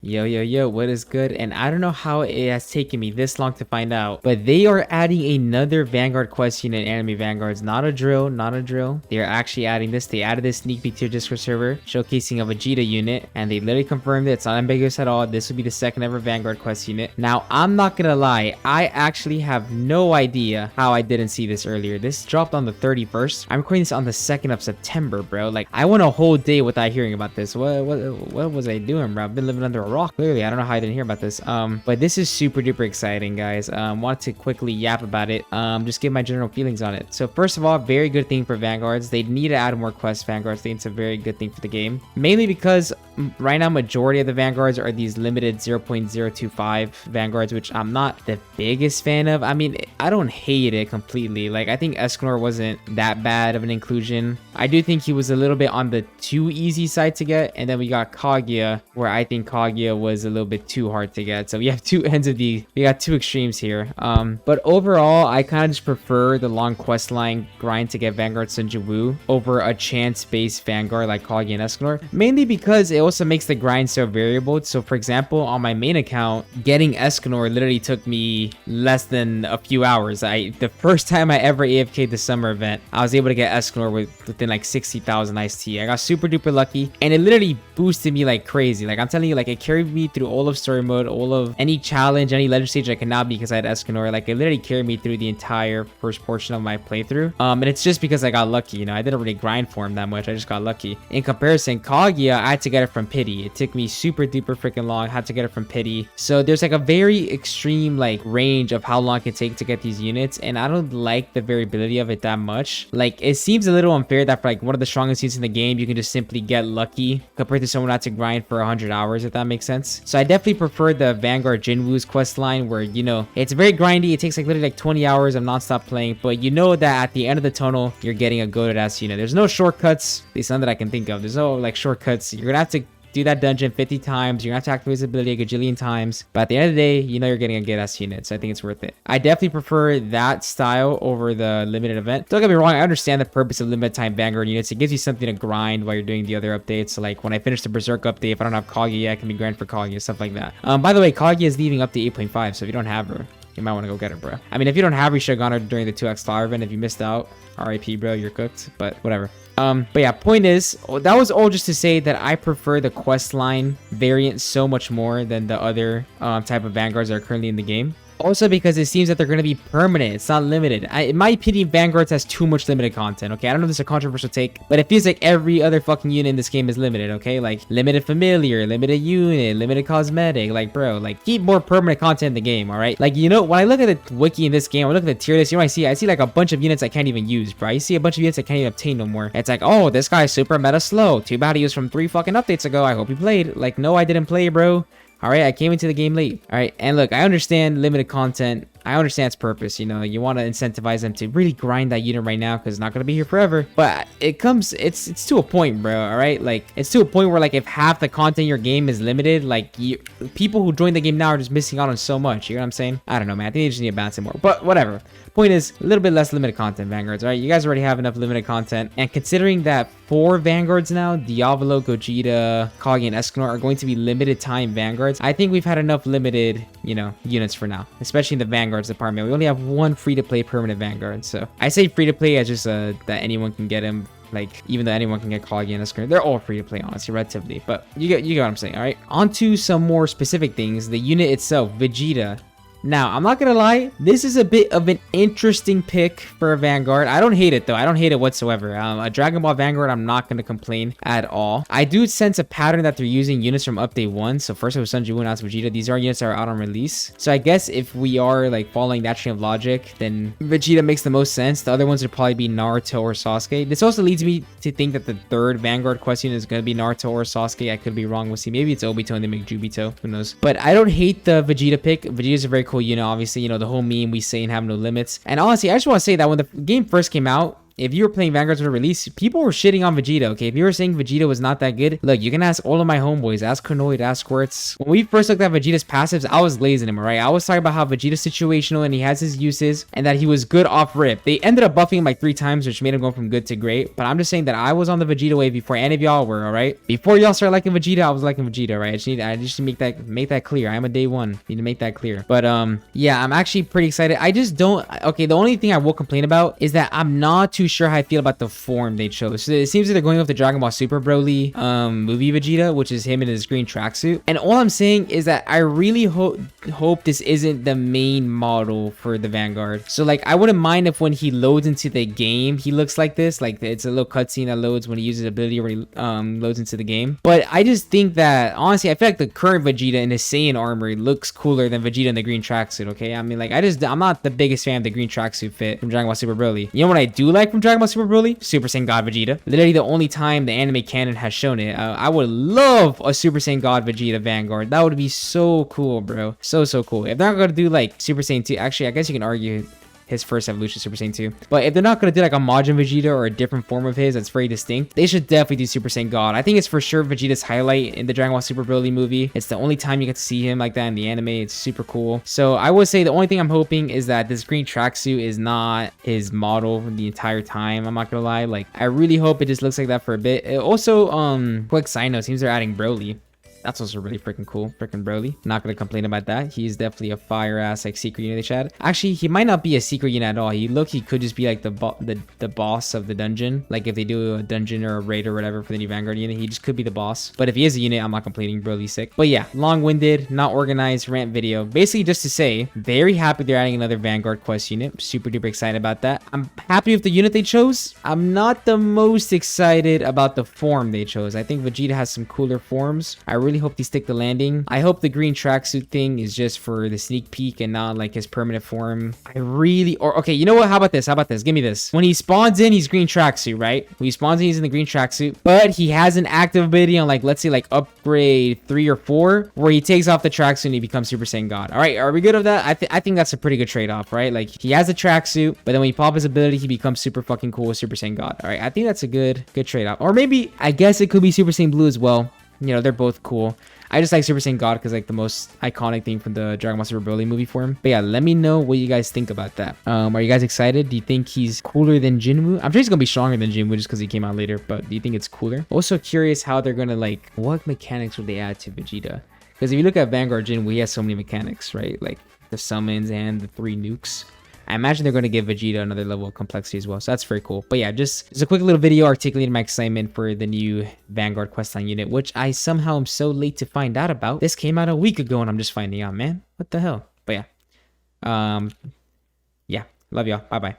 Yo, yo, yo, what is good? And I don't know how it has taken me this long to find out, but they are adding another Vanguard quest unit in Anime Vanguards. Not a drill, not a drill. They are actually adding this. They added this sneak peek to your Discord server, showcasing a Vegeta unit, and they literally confirmed it. It's not ambiguous at all. This will be the second ever Vanguard quest unit. Now, I'm not gonna lie, I actually have no idea how I didn't see this earlier. This dropped on the 31st. I'm recording this on the 2nd of September, bro. Like, I went a whole day without hearing about this. What was I doing, bro? I've been living under a rock, clearly. I don't know how I didn't hear about this. But this is super duper exciting, guys. Want to quickly yap about it. Just give my general feelings on it. So first of all, very good thing for Vanguards. They need to add more quest Vanguards. I think it's a very good thing for the game. Mainly because right now, majority of the Vanguards are these limited 0.025 Vanguards, which I'm not the biggest fan of. I mean, I don't hate it completely. Like, I think Escanor wasn't that bad of an inclusion. I do think he was a little bit on the too easy side to get. And then we got Kaguya, where I think Kaguya was a little bit too hard to get. So we have two ends of we got two extremes here. But overall, I kind of just prefer the long quest line grind to get Vanguard Sunju over a chance-based Vanguard like Kaguya and Escanor. Mainly because it also makes the grind so variable. So for example, on my main account, getting Escanor literally took me less than a few hours. The first time I ever AFK'd the summer event, I was able to get Escanor within like 60,000 iced tea. I got super duper lucky, and it literally boosted me like crazy. Like, I'm telling you, like, it carried me through all of story mode, all of any challenge, any legend stage I could not be because I had Escanor. Like, it literally carried me through the entire first portion of my playthrough. And it's just because I got lucky, you know. I didn't really grind for him that much. I just got lucky. In comparison, Kaguya, I had to get it from pity. It took me super duper freaking long. I had to get it from pity. So there's like a very extreme like range of how long it can take to get these units, and I don't like the variability of it that much. Like, it seems a little unfair that for like one of the strongest units in the game, you can just simply get lucky compared to someone who had to grind for 100 hours, if that makes sense. So I definitely prefer the Vanguard Jinwoo's quest line, where, you know, it's very grindy. It takes like literally like 20 hours of non-stop playing, but you know that at the end of the tunnel, you're getting a goated ass unit. There's no shortcuts, at least none that I can think of. There's no like shortcuts. You're gonna have to do that dungeon 50 times. You're gonna have to activate his ability a gajillion times, but at the end of the day, you know you're getting a good ass unit, so I think it's worth it. I definitely prefer that style over the limited event. Don't get me wrong, I understand the purpose of limited time Vanguard units. It gives you something to grind while you're doing the other updates. So like when I finish the Berserk update, if I don't have Kaguya, I can be grind for Kaguya, stuff like that. By the way, Kaguya is leaving up to 8.5, so if you don't have her, you might want to go get her, bro. I mean, if you don't have her, you should have gone her during the 2x flower event. If you missed out, RIP, bro, you're cooked, but whatever. But yeah, point is, that was all just to say that I prefer the quest line variant so much more than the other type of Vanguards that are currently in the game. Also because it seems that they're going to be permanent. It's not limited. In my opinion, Vanguards has too much limited content, okay? I don't know if this is a controversial take, but it feels like every other fucking unit in this game is limited, okay? Like, limited familiar, limited unit, limited cosmetic. Like, bro, like, keep more permanent content in the game, alright? Like, you know, when I look at the wiki in this game, I look at the tier list, you know what I see? I see, like, a bunch of units I can't even use, bro. I see a bunch of units I can't even obtain no more. It's like, oh, this guy's super meta slow. Too bad he was from 3 fucking updates ago. I hope he played. Like, no, I didn't play, bro. All right, I came into the game late. All right, and look, I understand limited content. I understand its purpose. You know, you want to incentivize them to really grind that unit right now because it's not going to be here forever. But it's to a point, bro. All right, like, it's to a point where, like, if half the content in your game is limited, like, people who join the game now are just missing out on so much. You know what I'm saying? I don't know, man. I think they just need to balance it more. But whatever. Point is, a little bit less limited content, Vanguards. All right, you guys already have enough limited content. And considering that 4 Vanguards now, Diavolo, Gogeta, Kaguya, and Escanor are going to be limited time Vanguards, I think we've had enough limited, you know, units for now, especially in the Vanguards department. We only have 1 free-to-play permanent Vanguard. So I say free-to-play as just that anyone can get him. Like, even though anyone can get Kaguya and Escanor, they're all free to play, honestly, relatively. But you get what I'm saying, all right? On to some more specific things. The unit itself, Vegeta. Now, I'm not gonna lie, this is a bit of an interesting pick for a Vanguard. I don't hate it, though. I don't hate it whatsoever. A Dragon Ball Vanguard, I'm not gonna complain at all. I do sense a pattern that they're using units from Update 1. So first it was Sunju, now it's Vegeta. These are units that are out on release. So I guess if we are, like, following that train of logic, then Vegeta makes the most sense. The other ones would probably be Naruto or Sasuke. This also leads me to think that the third Vanguard quest unit is gonna be Naruto or Sasuke. I could be wrong. We'll see. Maybe it's Obito and they make Jubito. Who knows? But I don't hate the Vegeta pick. Vegeta's a very cool unit, obviously. You know, the whole meme we say and have no limits. And honestly, I just want to say that when the game first came out, if you were playing Vanguards when it released, people were shitting on Vegeta, okay? If you were saying Vegeta was not that good, look, you can ask all of my homeboys, ask Konoid, ask Squirts. When we first looked at Vegeta's passives, I was lazing him, right? I was talking about how Vegeta's situational and he has his uses and that he was good off rip. They ended up buffing him like 3 times, which made him go from good to great. But I'm just saying that I was on the Vegeta wave before any of y'all were, all right? Before y'all start liking Vegeta, I was liking Vegeta, right? I just need to make that clear. I am a day one. Need to make that clear. But yeah, I'm actually pretty excited. I just don't. Okay, the only thing I will complain about is that I'm not too sure how I feel about the form they chose. So it seems that they're going off the Dragon Ball Super Broly movie Vegeta, which is him in his green tracksuit. And all I'm saying is that I really hope this isn't the main model for the Vanguard. So like, I wouldn't mind if when he loads into the game, he looks like this. Like it's a little cutscene that loads when he uses ability or he loads into the game. But I just think that honestly, I feel like the current Vegeta in his Saiyan armor looks cooler than Vegeta in the green tracksuit. Okay, I mean like I'm not the biggest fan of the green tracksuit fit from Dragon Ball Super Broly. You know what I do like from Dragon Ball Super Broly? Super Saiyan God Vegeta. Literally the only time the anime canon has shown it. I would love a Super Saiyan God Vegeta Vanguard. That would be so cool, bro. So cool. If they're not gonna do like Super Saiyan 2, actually I guess you can argue his first evolution Super Saiyan 2. But if they're not going to do like a Majin Vegeta or a different form of his that's very distinct, they should definitely do Super Saiyan God. I think it's for sure Vegeta's highlight in the Dragon Ball Super Broly movie. It's the only time you get to see him like that in the anime. It's super cool. So I would say the only thing I'm hoping is that this green tracksuit is not his model the entire time. I'm not going to lie. Like, I really hope it just looks like that for a bit. It also, quick side note, seems they're adding Broly. That's also really freaking cool. Freaking Broly. Not gonna complain about that. He's definitely a fire ass like secret unit they chat. Actually, he might not be a secret unit at all. He could just be like the boss of the dungeon. Like if they do a dungeon or a raid or whatever for the new Vanguard unit, he just could be the boss. But if he is a unit, I'm not complaining. Broly's sick. But yeah, long-winded, not organized rant video. Basically just to say, very happy they're adding another Vanguard quest unit. Super duper excited about that. I'm happy with the unit they chose. I'm not the most excited about the form they chose. I think Vegeta has some cooler forms. I really hope they stick the landing. I hope the green tracksuit thing is just for the sneak peek and not like his permanent form. Okay, you know what? How about this? Give me this. When he spawns in, he's green tracksuit, right? When he spawns in, he's in the green tracksuit, but he has an active ability on like, let's say like upgrade 3 or 4, where he takes off the tracksuit and he becomes Super Saiyan God. All right, are we good with that? I think that's a pretty good trade-off, right? Like he has a tracksuit, but then when he pop his ability, he becomes super fucking cool with Super Saiyan God. All right, I think that's a good trade-off. Or maybe, I guess it could be Super Saiyan Blue as well. You know, they're both cool. I just like Super Saiyan God because like the most iconic thing from the Dragon Ball Super Broly movie form. But yeah, let me know what you guys think about that. Are you guys excited? Do you think he's cooler than Jinwoo? I'm sure he's gonna be stronger than Jinwoo just because he came out later. But do you think it's cooler? Also curious how they're gonna like, what mechanics would they add to Vegeta? Because if you look at Vanguard Jinwoo, he has so many mechanics, right? Like the summons and the 3 nukes. I imagine they're going to give Vegeta another level of complexity as well. So that's very cool. But yeah, just a quick little video articulating my excitement for the new Vanguard questline unit, which I somehow am so late to find out about. This came out a week ago and I'm just finding out, man. What the hell? But yeah. Yeah. Love y'all. Bye-bye.